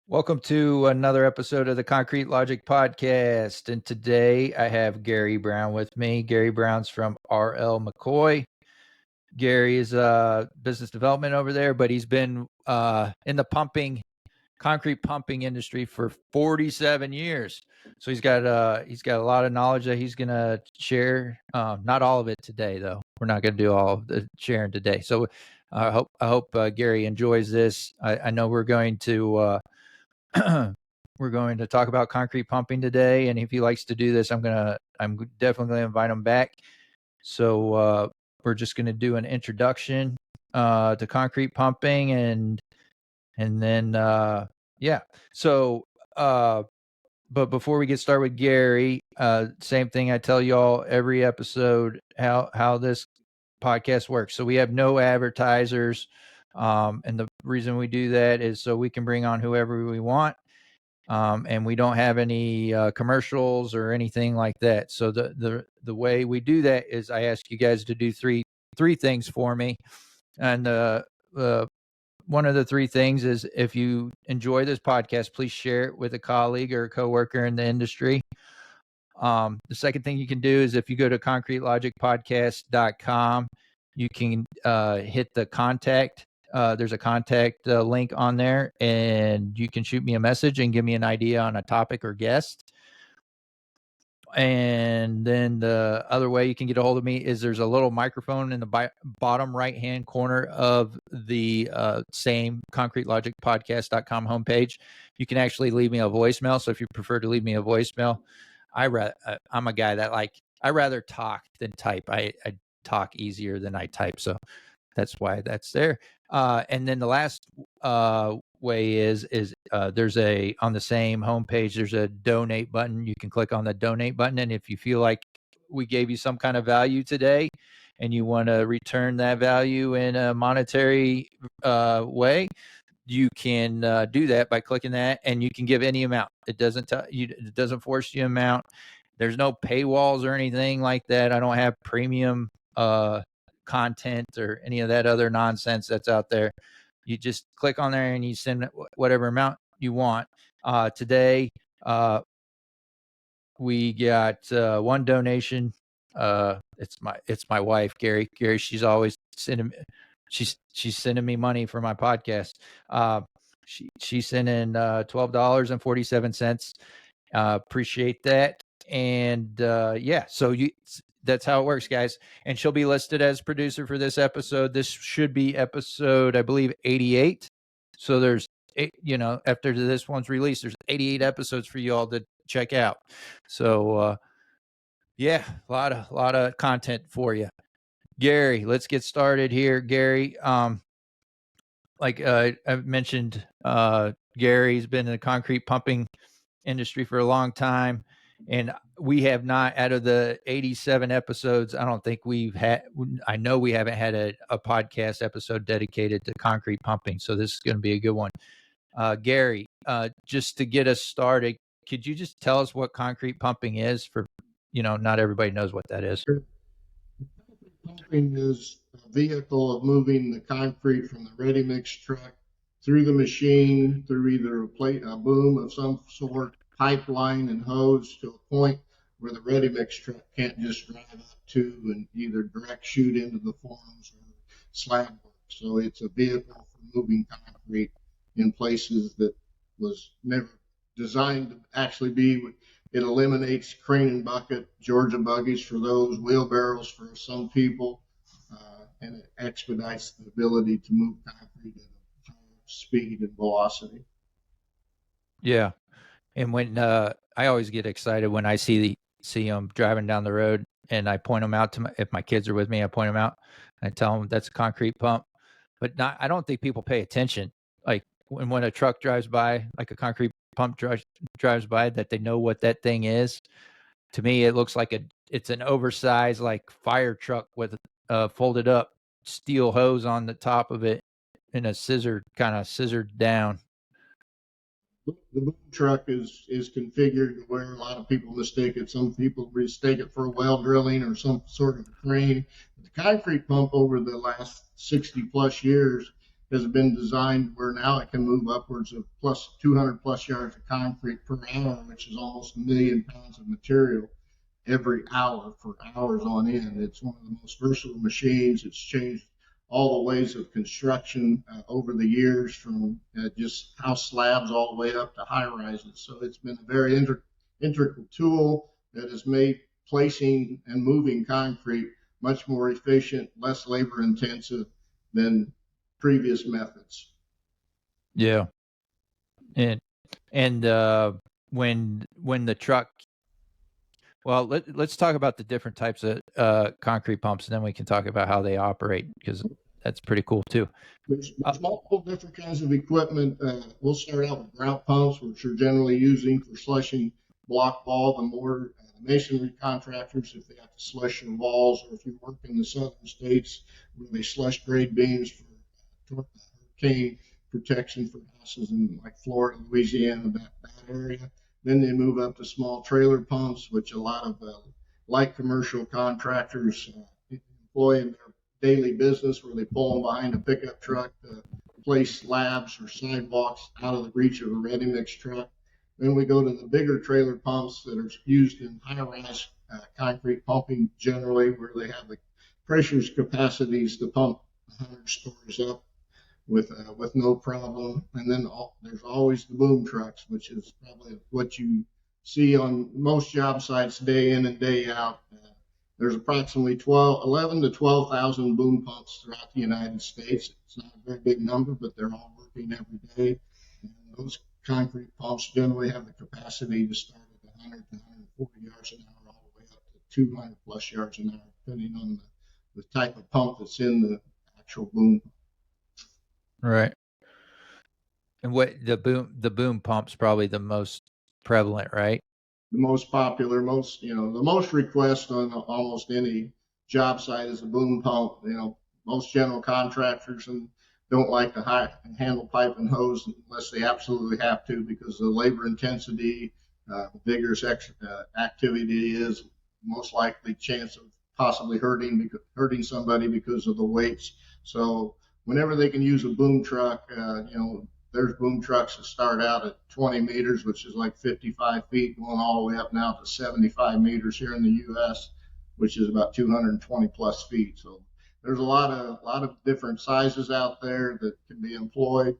Welcome to another episode of the Concrete Logic Podcast. And today I have Gary Brown with me. Gary Brown's from RL McCoy. Gary is business development over there, but he's been in the concrete pumping industry for 47 years. So he's got a lot of knowledge that he's going to share. Not all of it today, though. We're not going to do all of the sharing today. So I hope Gary enjoys this. I know we're going to talk about concrete pumping today, and if he likes to do this, I'm definitely going to invite him back. So we're just going to do an introduction to concrete pumping, and then yeah. So but before we get started with Gary, same thing I tell y'all every episode how this podcast works. So we have no advertisers, and the reason we do that is so we can bring on whoever we want. And we don't have any commercials or anything like that. So the way we do that is I ask you guys to do three things for me, and one of the three things is if you enjoy this podcast, please share it with a colleague or a coworker in the industry. The second thing you can do is if you go to concratelogicpodcast.com, you can hit the contact. There's a contact link on there, and you can shoot me a message and give me an idea on a topic or guest. And then the other way you can get a hold of me is there's a little microphone in the bottom right-hand corner of the same concratelogicpodcast.com homepage. You can actually leave me a voicemail. So if you prefer to leave me a voicemail, I'm a guy that I rather talk than type. I talk easier than I type. So that's why that's there. And then the last way is there's on the same homepage, there's a donate button. You can click on the donate button. And if you feel like we gave you some kind of value today and you want to return that value in a monetary way, you can do that by clicking that, and you can give any amount. It doesn't force you amount. There's no paywalls or anything like that. I don't have premium content or any of that other nonsense that's out there. You just click on there and you send whatever amount you want. Today, we got one donation. It's my wife, Gary. She's always sending. She's sending me money for my podcast. She sent in $12.47. Appreciate that. And yeah, so that's how it works, guys. And she'll be listed as producer for this episode. This should be episode, I believe, 88. So there's after this one's released, there's 88 episodes for you all to check out. So yeah, a lot of content for you. Gary, let's get started here. Gary, like I've mentioned, Gary's been in the concrete pumping industry for a long time, and we have not, out of the 87 episodes, I don't think I know we haven't had a podcast episode dedicated to concrete pumping. So this is going to be a good one. Gary, just to get us started, could you just tell us what concrete pumping is? For not everybody knows what that is. Pumping is a vehicle of moving the concrete from the ready mix truck through the machine, through either a boom of some sort, pipeline and hose, to a point where the ready mix truck can't just drive up to and either direct shoot into the forms or slab work. So it's a vehicle for moving concrete in places that was never designed to actually be. It eliminates crane and bucket, Georgia buggies for those, wheelbarrows for some people, and it expedites the ability to move concrete at a higher speed and velocity. Yeah, and when I always get excited when I see them driving down the road, and I point them out if my kids are with me, I point them out. I tell them that's a concrete pump, but I don't think people pay attention. Like when a truck drives by, like a concrete pump drives by, that they know what that thing is. To me, it looks like it's an oversized like fire truck with a folded up steel hose on the top of it and a scissored down. The boom truck is configured where a lot of people mistake it. Some people mistake it for a well drilling or some sort of crane. The concrete pump over the last 60 plus years has been designed where now it can move upwards of plus 200 plus yards of concrete per hour, which is almost 1,000,000 pounds of material every hour for hours on end. It's one of the most versatile machines. It's changed all the ways of construction over the years, from just house slabs all the way up to high rises. So it's been a very integral tool that has made placing and moving concrete much more efficient, less labor intensive than previous methods. Yeah. And when the truck, well, let's talk about the different types of concrete pumps, and then we can talk about how they operate, because that's pretty cool too. There's multiple different kinds of equipment. We'll start out with grout pumps, which are generally using for slushing block wall. The more masonry contractors, if they have to slush your walls, or if you work in the southern states where they slush grade beams for hurricane protection for houses in like Florida, Louisiana, that area. Then they move up to small trailer pumps, which a lot of light commercial contractors employ in their daily business, where they pull them behind a pickup truck to place slabs or sidewalks out of the reach of a ready mix truck. Then we go to the bigger trailer pumps that are used in high-rise concrete pumping generally, where they have the pressures capacities to pump 100 stories up with no problem. And then there's always the boom trucks, which is probably what you see on most job sites day in and day out. There's approximately 11 to 12,000 boom pumps throughout the United States. It's not a very big number, but they're all working every day. And those concrete pumps generally have the capacity to start at 100 to 140 yards an hour, all the way up to 200 plus yards an hour, depending on the type of pump that's in the actual boom pump. Right. And what the boom pump's probably the most prevalent, right? The most popular, the most request on almost any job site is a boom pump. Most general contractors and don't like to handle pipe and hose unless they absolutely have to, because of the labor intensity, vigorous activity is most likely chance of possibly hurting somebody because of the weights. So whenever they can use a boom truck, there's boom trucks that start out at 20 meters, which is like 55 feet, going all the way up now to 75 meters here in the U.S., which is about 220 plus feet. So there's a lot of different sizes out there that can be employed.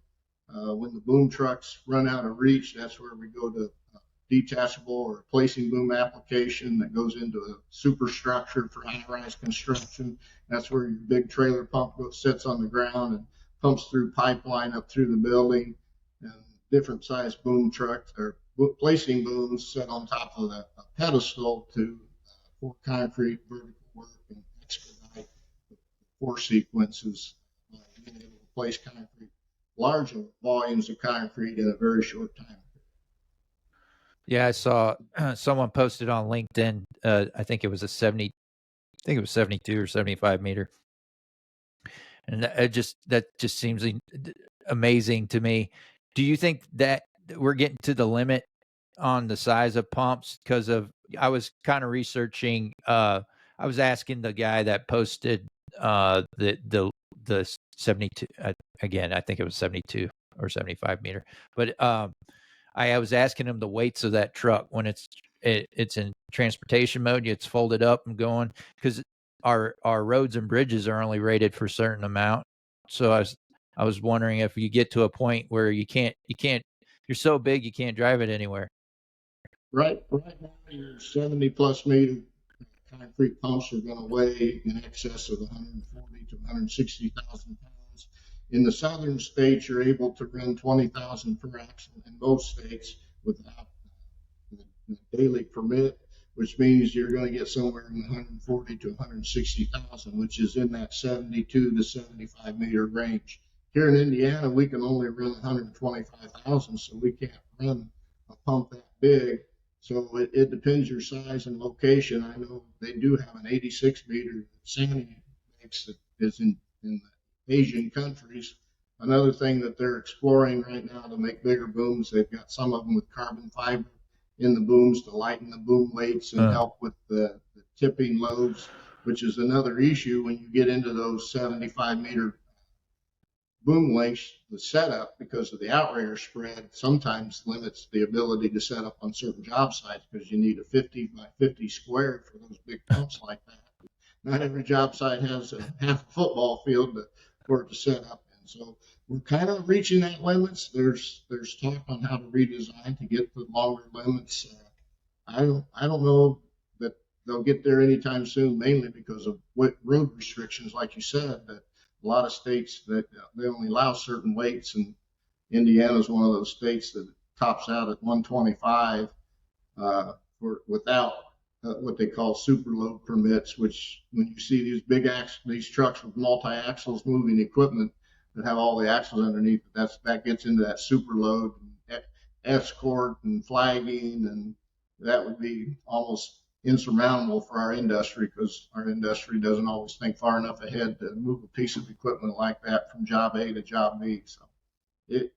When the boom trucks run out of reach, that's where we go to detachable or placing boom application that goes into a superstructure for high-rise construction. That's where your big trailer pump sits on the ground and pumps through pipeline up through the building. And different size boom trucks or placing booms set on top of a pedestal to pour concrete, vertical work, and expedite the pour sequences by being able to place concrete, large volumes of concrete in a very short time. Yeah, I saw someone posted on LinkedIn. I think it was 72 or 75 meter, and that just seems amazing to me. Do you think that we're getting to the limit on the size of pumps? Because I was kind of researching. I was asking the guy that posted the 72. Again, I think it was 72 or 75 meter, but I was asking him the weights of that truck when it's in transportation mode. It's folded up and going, because our roads and bridges are only rated for a certain amount. So I was wondering if you get to a point where you can't you're so big you can't drive it anywhere. Right now, your 70 plus meter concrete pumps are going to weigh in excess of 140 to 160,000 pounds. In the southern states, you're able to run 20,000 per axle in most states without the daily permit, which means you're going to get somewhere in 140 to 160,000, which is in that 72 to 75 meter range. Here in Indiana, we can only run 125,000, so we can't run a pump that big. So it depends your size and location. I know they do have an 86 meter that Sani makes that is in the Asian countries. Another thing that they're exploring right now to make bigger booms, they've got some of them with carbon fiber in the booms to lighten the boom weights and help with the tipping loads, which is another issue when you get into those 75 meter boom lengths, the setup, because of the outrigger spread, sometimes limits the ability to set up on certain job sites because you need a 50 by 50 square for those big pumps like that. Not every job site has half a football field for it to set up in. So we're kind of reaching that limits. There's talk on how to redesign to get the longer limits. I don't know that they'll get there anytime soon, mainly because of what road restrictions, like you said, that a lot of states that they only allow certain weights, and Indiana is one of those states that tops out at 125 without what they call super load permits, which when you see these trucks with multi-axles moving equipment that have all the axles underneath, that gets into that super load and escort and flagging, and that would be almost insurmountable for our industry because our industry doesn't always think far enough ahead to move a piece of equipment like that from job A to job B. So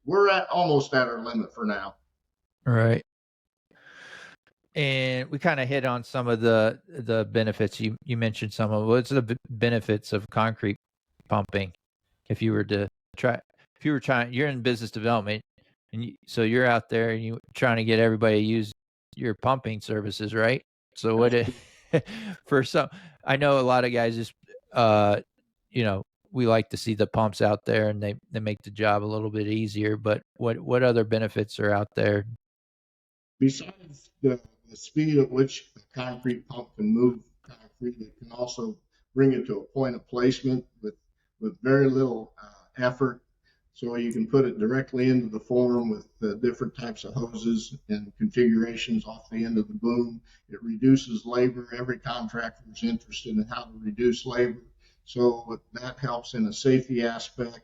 we're almost at our limit for now. Right. And we kind of hit on some of the benefits. You mentioned some of what's the benefits of concrete pumping. If you were to try, if you were trying, you're in business development, and so you're out there and you trying to get everybody to use your pumping services, right? So what it for some, I know a lot of guys just, you know, we like to see the pumps out there and they make the job a little bit easier. But what other benefits are out there? Besides the speed at which a concrete pump can move concrete, it can also bring it to a point of placement with very little effort. So you can put it directly into the form with different types of hoses and configurations off the end of the boom. It reduces labor. Every contractor is interested in how to reduce labor. So that helps in a safety aspect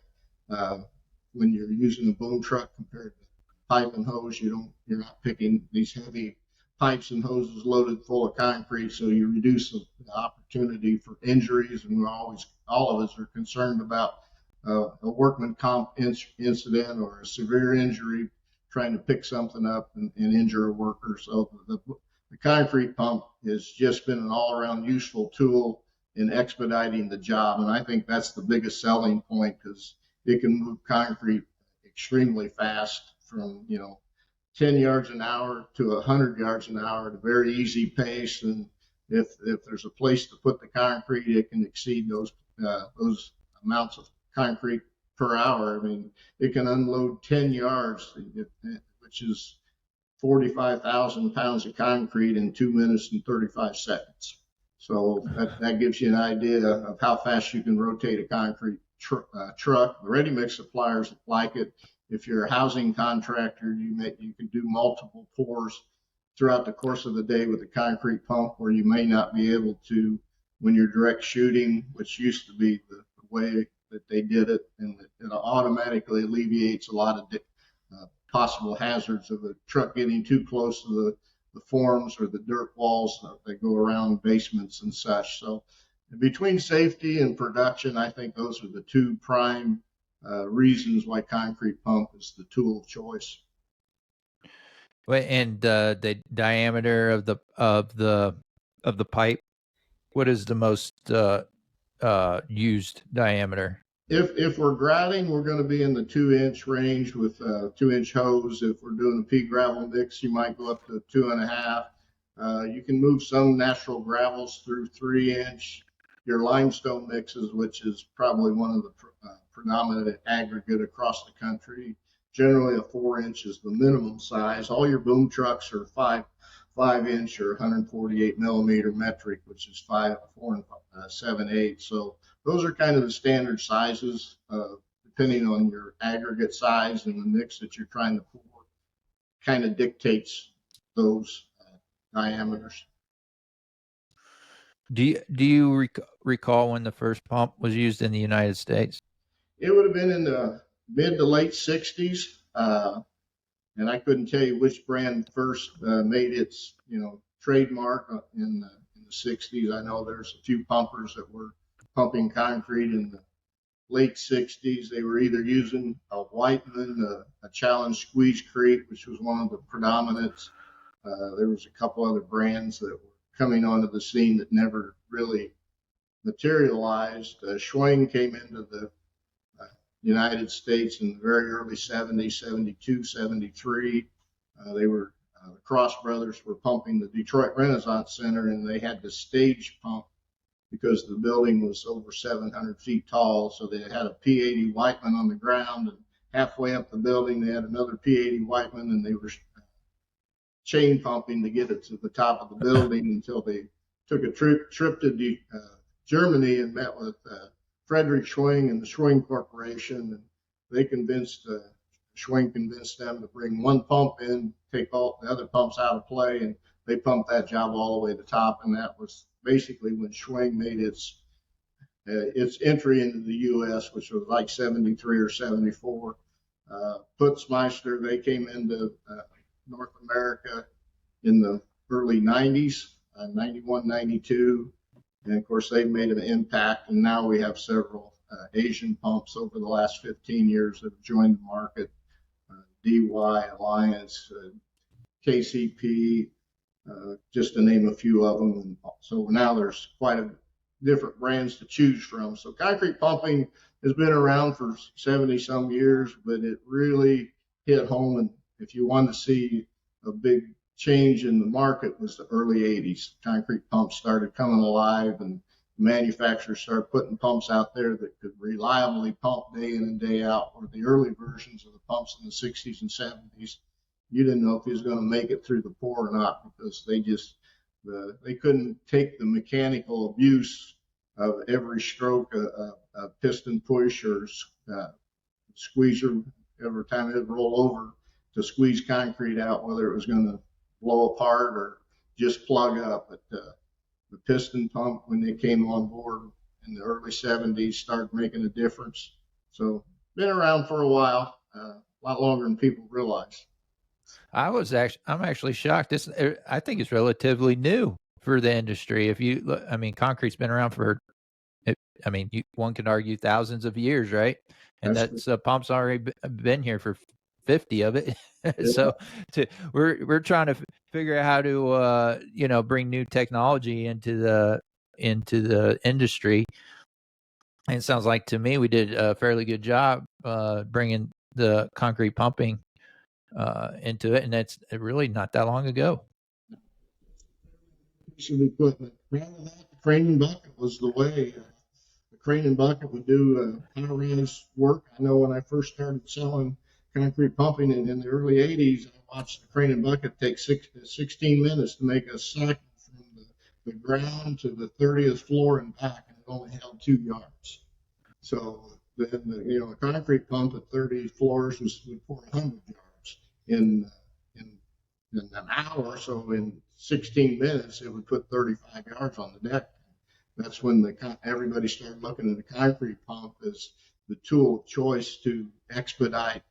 when you're using a boom truck compared to pipe and hose. You're not picking these heavy pipes and hoses loaded full of concrete, so you reduce the opportunity for injuries. And all of us are concerned about a workman comp incident or a severe injury, trying to pick something up and injure a worker. So the concrete pump has just been an all-around useful tool in expediting the job, and I think that's the biggest selling point because it can move concrete extremely fast from 10 yards an hour to 100 yards an hour at a very easy pace. And if there's a place to put the concrete, it can exceed those amounts of concrete per hour. I mean, it can unload 10 yards, which is 45,000 pounds of concrete in 2 minutes and 35 seconds. So that gives you an idea of how fast you can rotate a concrete truck. The ready mix suppliers like it. If you're a housing contractor, you can do multiple pours throughout the course of the day with a concrete pump, where you may not be able to when you're direct shooting, which used to be the way that they did it, and it automatically alleviates a lot of possible hazards of a truck getting too close to the forms or the dirt walls that go around basements and such. So between safety and production, I think those are the two prime reasons why concrete pump is the tool of choice. And the diameter of the pipe, what is the most used diameter? If we're grouting, we're going to be in the 2-inch range with 2-inch hose. If we're doing a pea gravel mix, you might go up to 2.5. You can move some natural gravels through 3-inch. Your limestone mixes, which is probably one of the predominant aggregate across the country. Generally, a 4-inch is the minimum size. All your boom trucks are 5-inch or 148 millimeter metric, which is 4 and 7/8. So those are kind of the standard sizes, depending on your aggregate size and the mix that you're trying to pour. Kind of dictates those diameters. Do you recall when the first pump was used in the United States? It would have been in the mid to late 60s, and I couldn't tell you which brand first made its trademark in the 60s. I know there's a few pumpers that were pumping concrete in the late 60s. They were either using a Whiteman, a Challenge Squeegecrete, which was one of the predominants. There was a couple other brands that were coming onto the scene that never really materialized. Schwing came into the United States in the very early 70s, 72, 73. They were the Cross brothers were pumping the Detroit Renaissance Center, and they had to stage pump because the building was over 700 feet tall. So they had a P-80 Whiteman on the ground, and halfway up the building they had another P-80 Whiteman, and they were chain pumping to get it to the top of the building until they took a trip to Germany and met with Frederick Schwing and the Schwing Corporation. And they convinced Schwing convinced them to bring one pump in, take all the other pumps out of play, and they pumped that job all the way to the top. And that was basically when Schwing made its entry into the U.S., which was like 73 or 74. Putzmeister, they came into North America in the early 90s, 91, 92. And of course, they've made an impact. And now we have several Asian pumps over the last 15 years that have joined the market. DY, Alliance, KCP, just to name a few of them. And so now there's quite a different brands to choose from. So concrete pumping has been around for 70 some years, but it really hit home. And if you want to see a big change in the market, was the early 80s. Concrete pumps started coming alive, and manufacturers started putting pumps out there that could reliably pump day in and day out. Or the early versions of the pumps in the 60s and 70s, you didn't know if he was going to make it through the pour or not, because they couldn't take the mechanical abuse of every stroke, a piston push or squeezer every time it would roll over to squeeze concrete out, whether it was going to blow apart or just plug up. But the piston pump, when they came on board in the early 70s, started making a difference. So been around for a while, a lot longer than people realize. I'm actually shocked. I think it's relatively new for the industry. If you look, I mean, concrete's been around for, one could argue thousands of years, right? And that's pump's already been here for 50 of it. So we're trying to figure out how to bring new technology into the industry. And it sounds like to me we did a fairly good job bringing the concrete pumping into it, and that's really not that long ago. Piece of equipment. Rather than that, the crane and bucket was the way. The crane and bucket would do high-rise work. I know when I first started selling concrete pumping in the early 80s, I watched the crane and bucket take 16 minutes to make a cycle from the ground to the 30th floor and back, and it only held 2 yards. So then, a concrete pump at 30 floors would pour 100 yards in an hour. So in 16 minutes, it would put 35 yards on the deck. That's when everybody started looking at the concrete pump as the tool of choice to expedite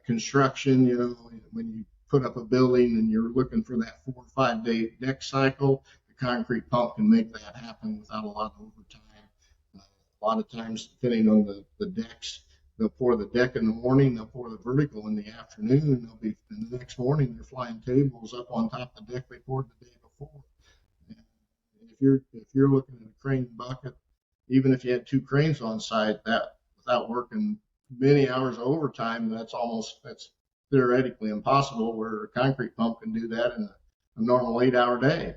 construction. When you put up a building and you're looking for that 4 or 5 day deck cycle, the concrete pump can make that happen without a lot of overtime. A lot of times, depending on the decks, they'll pour the deck in the morning, they'll pour the vertical in the afternoon, and the next morning they're flying tables up on top of the deck they poured the day before. And if you're looking at a crane bucket, even if you had 2 cranes on site, that without working many hours of overtime, that's theoretically impossible, where a concrete pump can do that in a normal 8-hour day.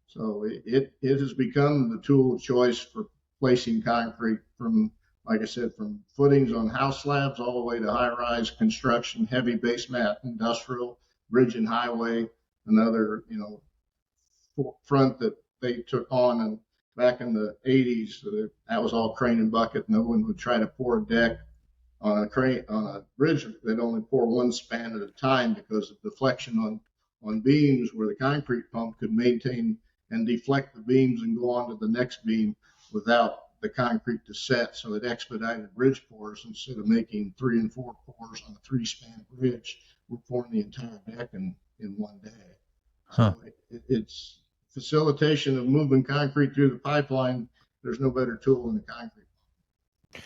So it has become the tool of choice for placing concrete from, like I said, from footings on house slabs all the way to high-rise construction, heavy base mat, industrial, bridge and highway, another, front that they took on and back in the 80s. That was all crane and bucket. No one would try to pour a deck on a bridge that only pour one span at a time because of deflection on beams, where the concrete pump could maintain and deflect the beams and go on to the next beam without the concrete to set. So it expedited bridge pours. Instead of making 3 and 4 pours on a 3-span bridge, we're pouring the entire deck in one day. So it's facilitation of moving concrete through the pipeline. There's no better tool than the concrete pump.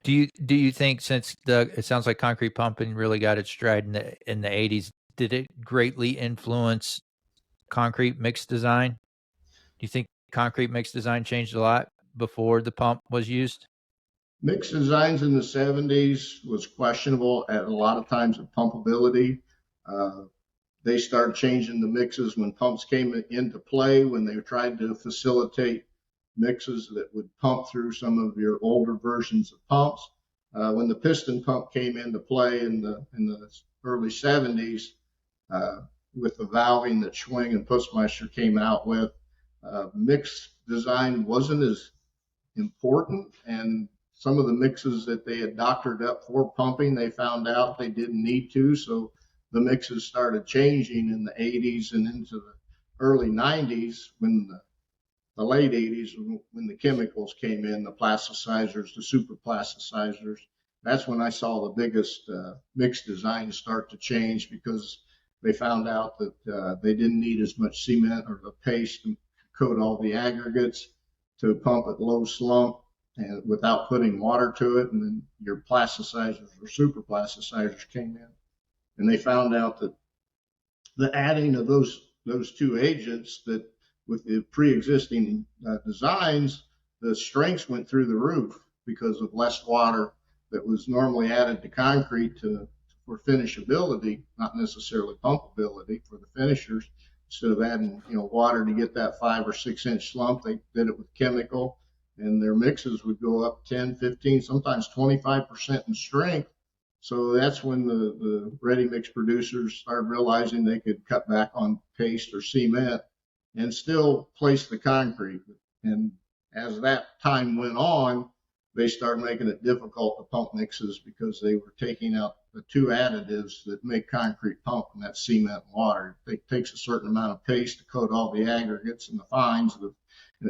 Do you think, since it sounds like concrete pumping really got its stride in the 80s, did it greatly influence concrete mix design? Do you think concrete mix design changed a lot before the pump was used? Mix designs in the 70s was questionable at a lot of times of pumpability. Uh, they started changing the mixes when pumps came into play, when they tried to facilitate mixes that would pump through some of your older versions of pumps. When the piston pump came into play in the early 70s, uh, with the valving that Schwing and Putzmeister came out with, mix design wasn't as important, and some of the mixes that they had doctored up for pumping, they found out they didn't need to. So the mixes started changing in the 80s and into the early 90s, when the late 80s, when the chemicals came in, the plasticizers, the super plasticizers. That's when I saw the biggest mix designs start to change, because they found out that they didn't need as much cement or the paste to coat all the aggregates to pump at low slump and without putting water to it. And then your plasticizers or super plasticizers came in, and they found out that the adding of those two agents, that with the pre-existing designs, the strengths went through the roof because of less water that was normally added to concrete for finishability, not necessarily pumpability for the finishers. Instead of adding water to get that 5 or 6 inch slump, they did it with chemical, and their mixes would go up 10, 15, sometimes 25% in strength. So that's when the ready mix producers started realizing they could cut back on paste or cement and still place the concrete. And as that time went on, they started making it difficult to pump mixes, because they were taking out the two additives that make concrete pump, and that's cement and water. It takes a certain amount of paste to coat all the aggregates and the fines, and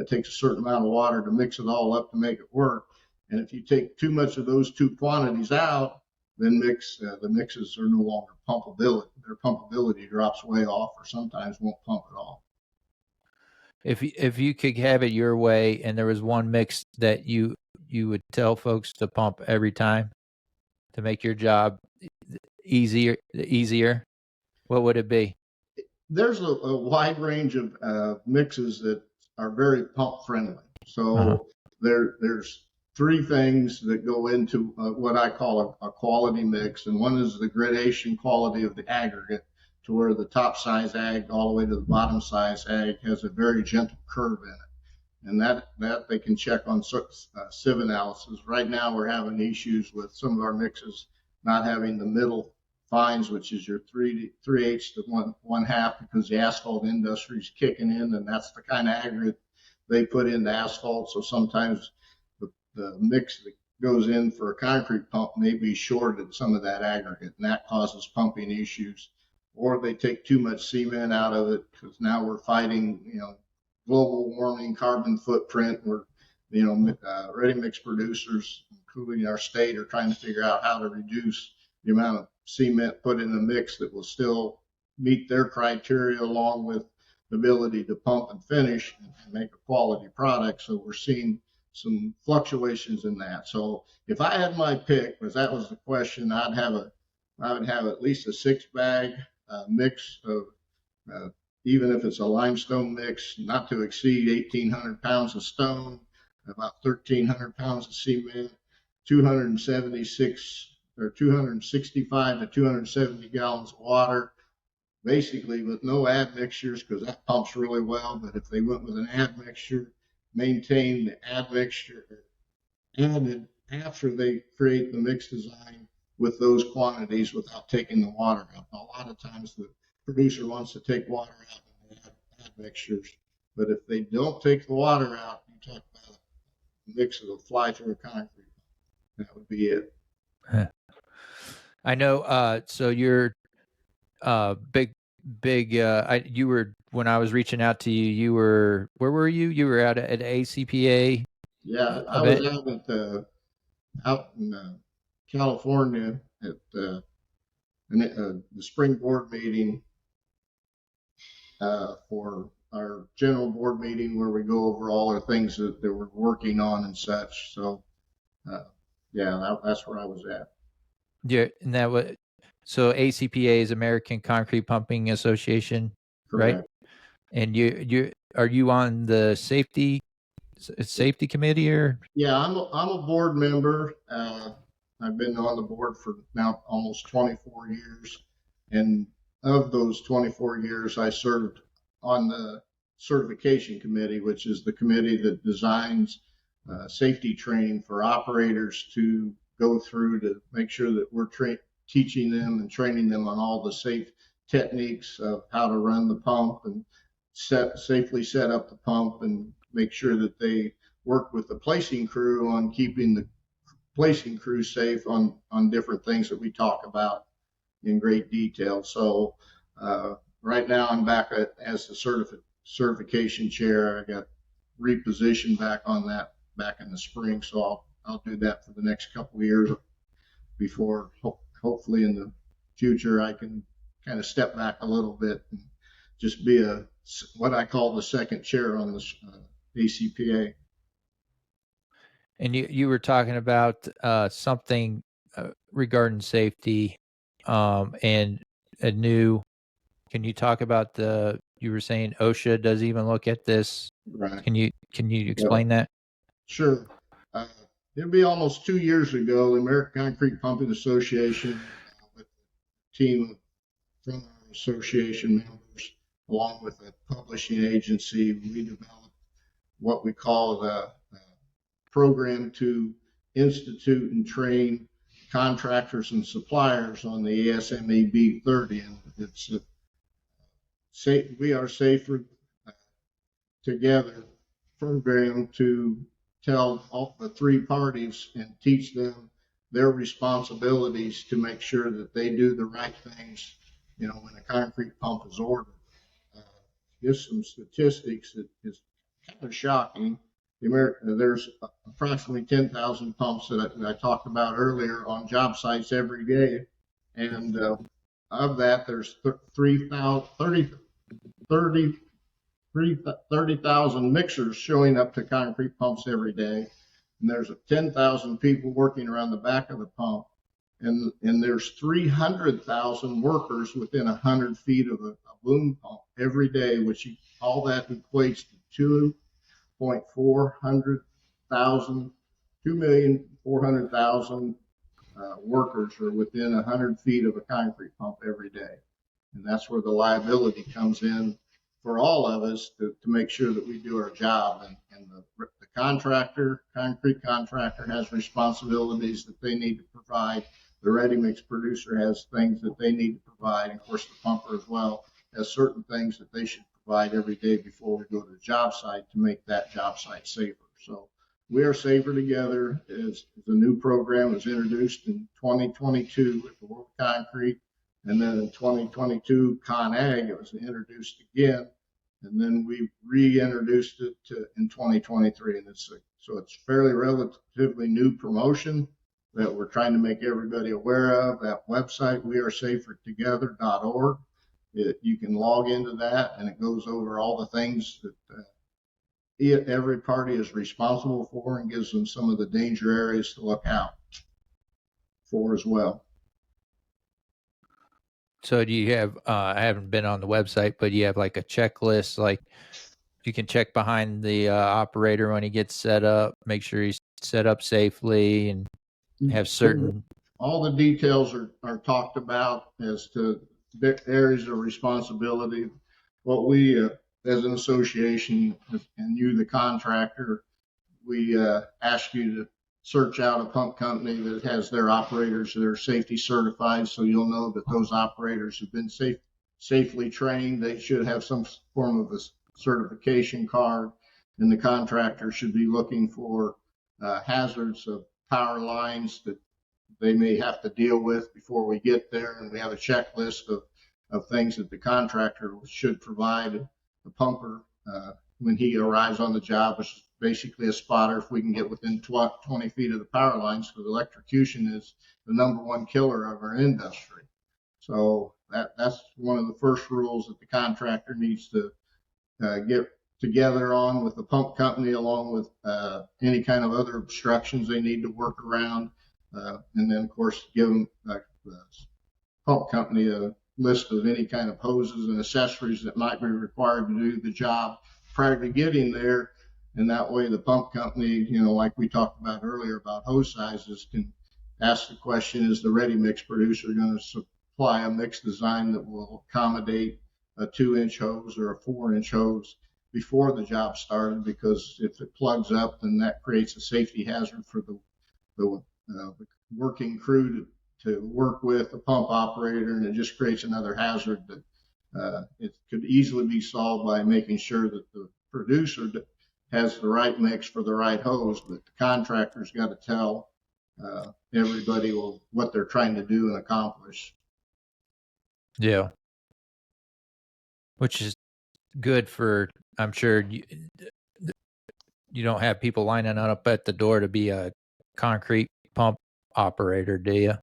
it takes a certain amount of water to mix it all up to make it work. And if you take too much of those two quantities out, then the mixes are no longer pumpability. Their pumpability drops way off, or sometimes won't pump at all. If you could have it your way, and there was one mix that you would tell folks to pump every time to make your job easier, what would it be? There's a wide range of mixes that are very pump friendly. Uh-huh. So there's three things that go into what I call a quality mix, and one is the gradation quality of the aggregate, to where the top size ag all the way to the bottom size ag has a very gentle curve in it, and that they can check on sieve analysis. Right now, we're having issues with some of our mixes not having the middle fines, which is your 3/8 to one half, because the asphalt industry is kicking in, and that's the kind of aggregate they put into asphalt. So sometimes the mix that goes in for a concrete pump may be shorted some of that aggregate, and that causes pumping issues. Or they take too much cement out of it, because now we're fighting, global warming, carbon footprint. We're, ready mix producers, including our state, are trying to figure out how to reduce the amount of cement put in the mix that will still meet their criteria, along with the ability to pump and finish and make a quality product. So we're seeing some fluctuations in that. So if I had my pick, because that was the question, I would have at least a 6 bag mix of, even if it's a limestone mix, not to exceed 1,800 pounds of stone, about 1,300 pounds of cement, 276 or 265 to 270 gallons of water, basically with no admixtures, because that pumps really well. But if they went with an admixture, maintain the admixture added after they create the mix design with those quantities without taking the water out. A lot of times the producer wants to take water out and add mixtures, but if they don't take the water out, you talk about a mix that'll fly through a concrete. That would be it. I know. So you're big. You were, when I was reaching out to you. You were, where were you? You were at ACPA. Yeah, I was event. out in California at the spring board meeting for our general board meeting, where we go over all the things that we're working on and such. So, yeah, that's where I was at. Yeah, and that was, so ACPA is American Concrete Pumping Association, right? Correct. And you are you on the safety safety committee or? Yeah, I'm a board member. I've been on the board for now almost 24 years, and of those 24 years, I served on the certification committee, which is the committee that designs safety training for operators to go through to make sure that we're teaching them and training them on all the safe techniques of how to run the pump and safely set up the pump and make sure that they work with the placing crew on keeping the placing crew safe on different things that we talk about in great detail. So right now I'm back as the certification chair. I got repositioned back on that back in the spring. So I'll do that for the next couple of years before hopefully in the future I can kind of step back a little bit and just be what I call the second chair on the ACPA. And you were talking about something regarding safety and a new. Can you talk about you were saying OSHA does even look at this? Right. Can you explain that? Sure. Uh, It'll be almost 2 years ago, the American Concrete Pumping Association, with a team from our association members, along with a publishing agency, we developed what we call the program to institute and train contractors and suppliers on the ASME B30. And it's we are safer together program to tell all the three parties and teach them their responsibilities to make sure that they do the right things, when a concrete pump is ordered. Just some statistics that is kind of shocking. There's approximately 10,000 pumps that I talked about earlier on job sites every day. And of that, there's 30,000 mixers showing up to concrete pumps every day. And there's 10,000 people working around the back of the pump. And there's 300,000 workers within 100 feet of a boom pump every day, which all that equates to 2,400,000 workers are within 100 feet of a concrete pump every day. And that's where the liability comes in for all of us to make sure that we do our job. And the concrete contractor has responsibilities that they need to provide. The ready mix producer has things that they need to provide. And of course, the pumper as well has certain things that they should provide every day before we go to the job site to make that job site safer. So we are safer together as the new program was introduced in 2022 with the World Concrete. And then in 2022, ConAg, it was introduced again. And then we reintroduced it in 2023. And so it's fairly relatively new promotion that we're trying to make everybody aware of. That website, wearesafertogether.org. You can log into that, and it goes over all the things that every party is responsible for and gives them some of the danger areas to look out for as well. So do you have, I haven't been on the website, but you have like a checklist, like you can check behind the operator when he gets set up, make sure he's set up safely and have certain. All the details are talked about as to areas of responsibility. What we, as an association, and you, the contractor, we ask you to search out a pump company that has their operators that are safety certified, so you'll know that those operators have been safely trained. They should have some form of a certification card, and the contractor should be looking for hazards of power lines that they may have to deal with before we get there. And we have a checklist of things that the contractor should provide the pumper when he arrives on the job, which is basically a spotter if we can get within 20 feet of the power lines, because electrocution is the #1 killer of our industry. So that's one of the first rules that the contractor needs to get together on with the pump company, along with any kind of other obstructions they need to work around. And then, of course, give them the pump company a list of any kind of hoses and accessories that might be required to do the job prior to getting there. And that way the pump company, you know, like we talked about earlier about hose sizes, can ask the question, is the ready mix producer going to supply a mix design that will accommodate a 2-inch hose or a 4-inch hose before the job started? Because if it plugs up, then that creates a safety hazard for the working crew to work with, the pump operator, and it just creates another hazard that it could easily be solved by making sure that the producer has the right mix for the right hose, but the contractor's got to tell everybody what they're trying to do and accomplish. Yeah, which is good for, I'm sure you don't have people lining up at the door to be a concrete pump operator, do you?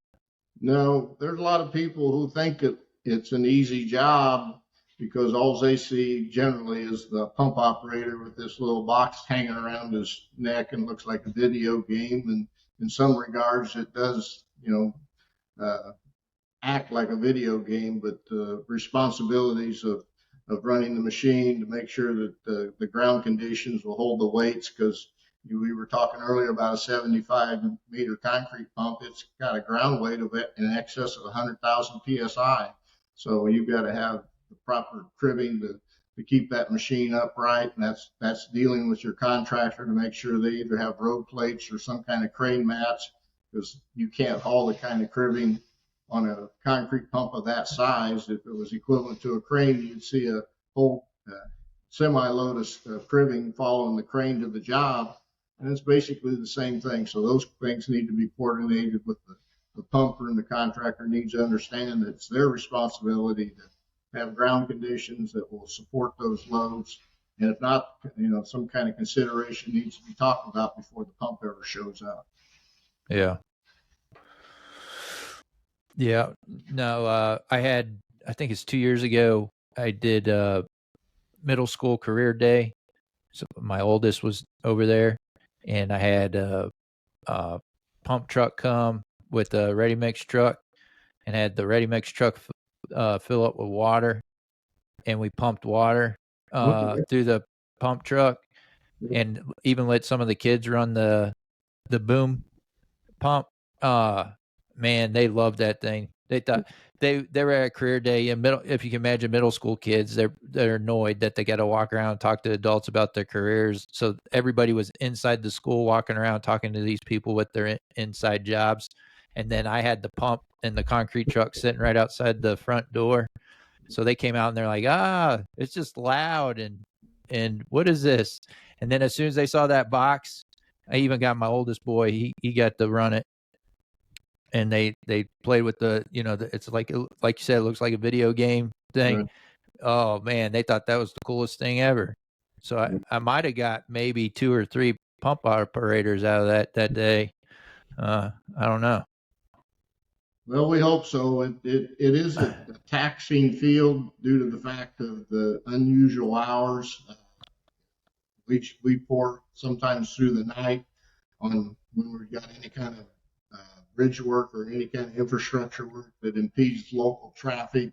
No, there's a lot of people who think it's an easy job because all they see generally is the pump operator with this little box hanging around his neck and looks like a video game. And in some regards, it does, act like a video game, but the responsibilities of running the machine to make sure that the ground conditions will hold the weights, because we were talking earlier about a 75-meter concrete pump. It's got a ground weight of it in excess of 100,000 psi. So you've got to have the proper cribbing to keep that machine upright, and that's dealing with your contractor to make sure they either have road plates or some kind of crane mats, because you can't haul the kind of cribbing on a concrete pump of that size. If it was equivalent to a crane, you'd see a whole semi-load of cribbing following the crane to the job, and it's basically the same thing. So those things need to be coordinated with the pumper, and the contractor needs to understand that it's their responsibility to have ground conditions that will support those loads. And if not, some kind of consideration needs to be talked about before the pump ever shows up. Yeah. Yeah. No, I think it's 2 years ago, I did middle school career day. So my oldest was over there, and I had a pump truck come with a ready mix truck, and had the ready mix truck fill up with water, and we pumped water through the pump truck, and even let some of the kids run the boom pump. Man, they loved that thing. They thought they were at career day, and if you can imagine middle school kids, they're annoyed that they got to walk around and talk to adults about their careers. So everybody was inside the school walking around talking to these people with their inside jobs. And then I had the pump and the concrete truck sitting right outside the front door. So they came out and they're like, it's just loud, and what is this? And then as soon as they saw that box, I even got my oldest boy, he got to run it. And they played with it's like you said, it looks like a video game thing. Right. Oh man, they thought that was the coolest thing ever. So I might have got maybe 2 or 3 pump operators out of that day. I don't know. Well, we hope so. It is a taxing field due to the fact of the unusual hours. We pour sometimes through the night when we've got any kind of bridge work or any kind of infrastructure work that impedes local traffic.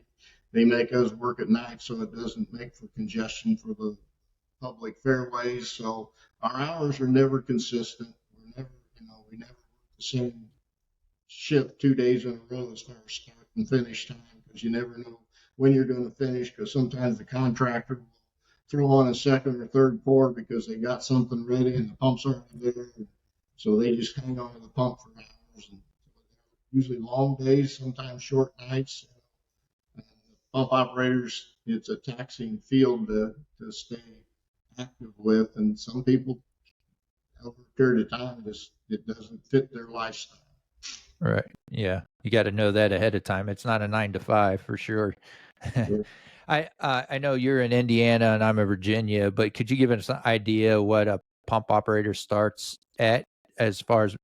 They make us work at night so it doesn't make for congestion for the public fairways. So our hours are never consistent. We never work the same shift 2 days in a row as far as start and finish time, because you never know when you're going to finish, because sometimes the contractor will throw on a second or third pour because they got something ready and the pump's already there. So they just hang on to the pump for hours, and usually long days, sometimes short nights. And the pump operators, it's a taxing field to stay active with, and some people over a period of time it doesn't fit their lifestyle. Right. Yeah. You got to know that ahead of time. It's not a 9 to 5 for sure. Sure. I know you're in Indiana and I'm in Virginia, but could you give us an idea what a pump operator starts at as far as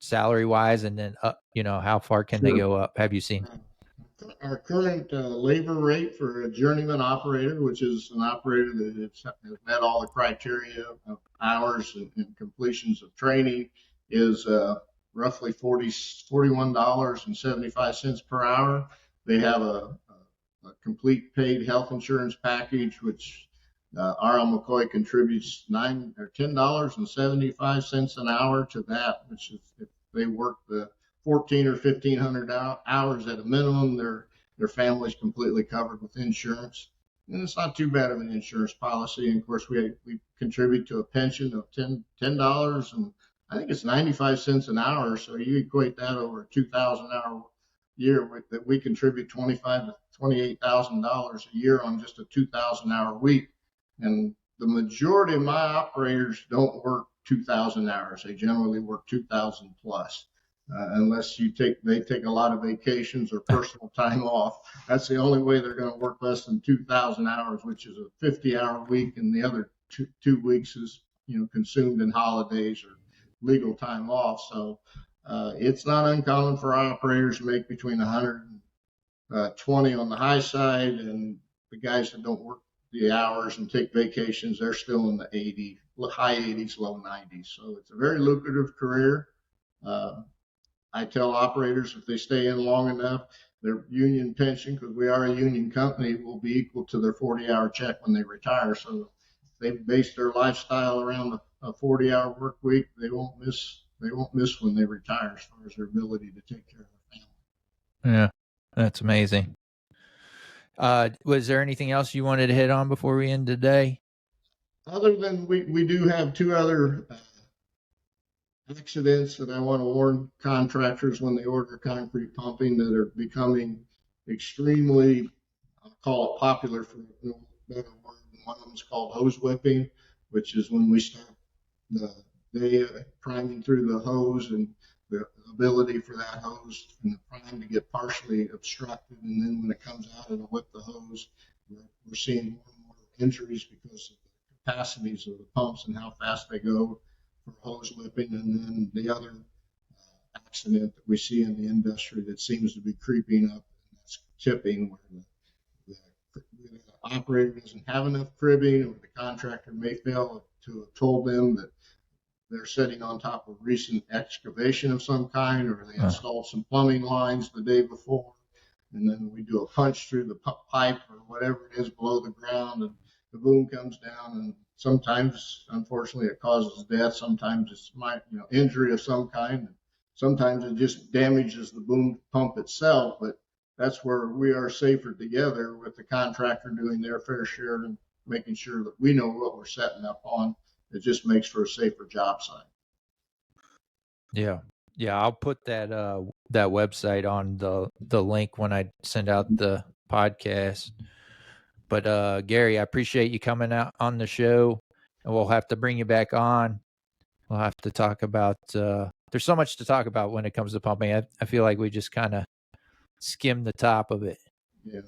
salary wise, and then how far can they go up? Have you seen? Our current labor rate for a journeyman operator, which is an operator that has met all the criteria of hours and completions of training, is roughly $41.75 per hour. They have a complete paid health insurance package, which R.L. McCoy contributes $10.75 an hour to that, which is if they work the 14 or 1500 hours at a minimum, their family's completely covered with insurance. And it's not too bad of an insurance policy. And of course, we contribute to a pension of $10, and I think it's 95 cents an hour. So you equate that over a 2,000 hour year that we contribute $25,000 to $28,000 a year on just a 2,000 hour week. And the majority of my operators don't work 2,000 hours. They generally work 2,000 plus. Unless they take a lot of vacations or personal time off. That's the only way they're going to work less than 2,000 hours, which is a 50-hour week, and the other two weeks is consumed in holidays or legal time off. So it's not uncommon for our operators to make between 120 on the high side, and the guys that don't work the hours and take vacations, they're still in the high 80s, low 90s. So it's a very lucrative career. I tell operators if they stay in long enough, their union pension, because we are a union company, will be equal to their 40-hour check when they retire. So if they base their lifestyle around a 40-hour work week, they won't miss when they retire as far as their ability to take care of their family. Yeah, that's amazing. Was there anything else you wanted to hit on before we end today? Other than we do have two other accidents that I want to warn contractors when they order concrete pumping that are becoming extremely, I'll call it popular for no better word. One of them is called hose whipping, which is when we start the day priming through the hose and the ability for that hose and the prime to get partially obstructed. And then when it comes out, it'll whip the hose. We're seeing more and more injuries because of the capacities of the pumps and how fast they go for hose whipping. And then the other accident that we see in the industry that seems to be creeping up, and that's tipping, where the operator doesn't have enough cribbing, or the contractor may fail to have told them that they're sitting on top of recent excavation of some kind, or they installed some plumbing lines the day before, and then we do a punch through the pipe or whatever it is below the ground, and the boom comes down, and sometimes, unfortunately, it causes death. Sometimes it's injury of some kind. Sometimes it just damages the boom pump itself. But that's where we are safer together with the contractor doing their fair share and making sure that we know what we're setting up on. It just makes for a safer job site. Yeah. I'll put that that website on the link when I send out the podcast. But Gary, I appreciate you coming out on the show, and we'll have to bring you back on. We'll have to talk about. There's so much to talk about when it comes to pumping. I feel like we just kind of skimmed the top of it. Yeah,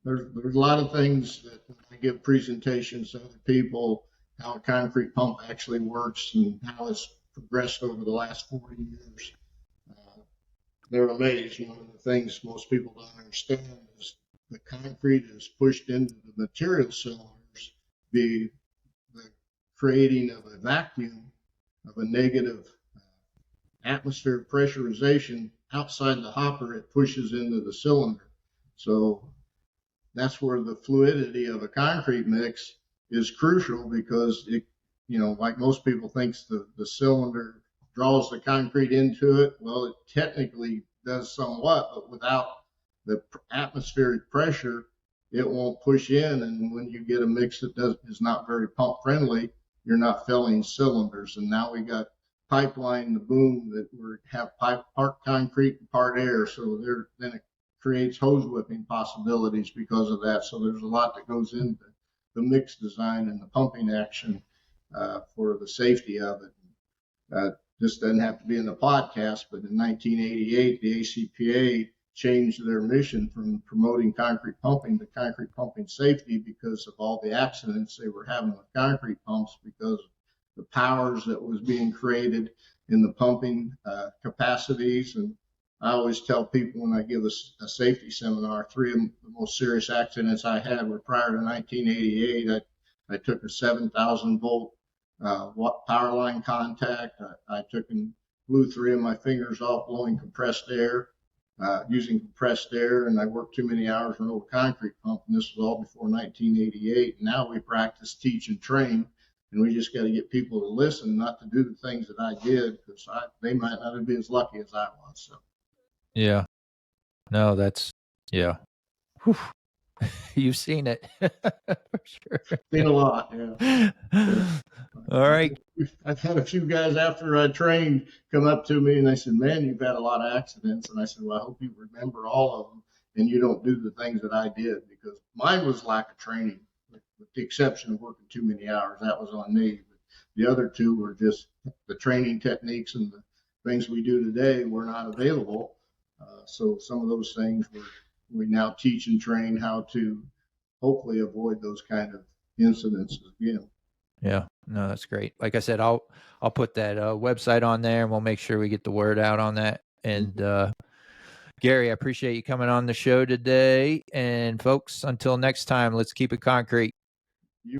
there's a lot of things that when I give presentations to other people, how a concrete pump actually works and how it's progressed over the last 40 years. They're amazed. One of the things most people don't understand is the concrete is pushed into the material cylinders, the creating of a vacuum of a negative atmospheric pressurization outside the hopper. It pushes into the cylinder. So that's where the fluidity of a concrete mix is crucial, because it, like most people thinks the cylinder draws the concrete into it. Well, it technically does somewhat, but without the atmospheric pressure, it won't push in. And when you get a mix that is not very pump friendly, you're not filling cylinders. And now we got pipeline, the boom, that we have part concrete and part air. So then it creates hose whipping possibilities because of that. So there's a lot that goes into the mix design and the pumping action for the safety of it. This doesn't have to be in the podcast, but in 1988, the ACPA changed their mission from promoting concrete pumping to concrete pumping safety because of all the accidents they were having with concrete pumps, because of the powers that was being created in the pumping capacities. And I always tell people when I give a safety seminar, 3 of the most serious accidents I had were prior to 1988. I took a 7,000 volt power line contact. I took and blew 3 of my fingers off blowing compressed air. using compressed air, and I worked too many hours on an old concrete pump, and this was all before 1988. And now we practice, teach, and train, and we just got to get people to listen, not to do the things that I did, because they might not have been as lucky as I was. So. Yeah. No, that's, yeah. Whew. You've seen it for sure. Seen a lot, yeah. All right. I've had a few guys after I trained come up to me and they said, "Man, you've had a lot of accidents." And I said, "Well, I hope you remember all of them and you don't do the things that I did, because mine was lack of training, with the exception of working too many hours. That was on me. But the other two were just the training techniques, and the things we do today were not available. So some of those things we now teach and train how to hopefully avoid those kind of incidents again." Yeah, no, that's great. Like I said, I'll put that website on there, and we'll make sure we get the word out on that. And Gary, I appreciate you coming on the show today. And folks, until next time, let's keep it concrete.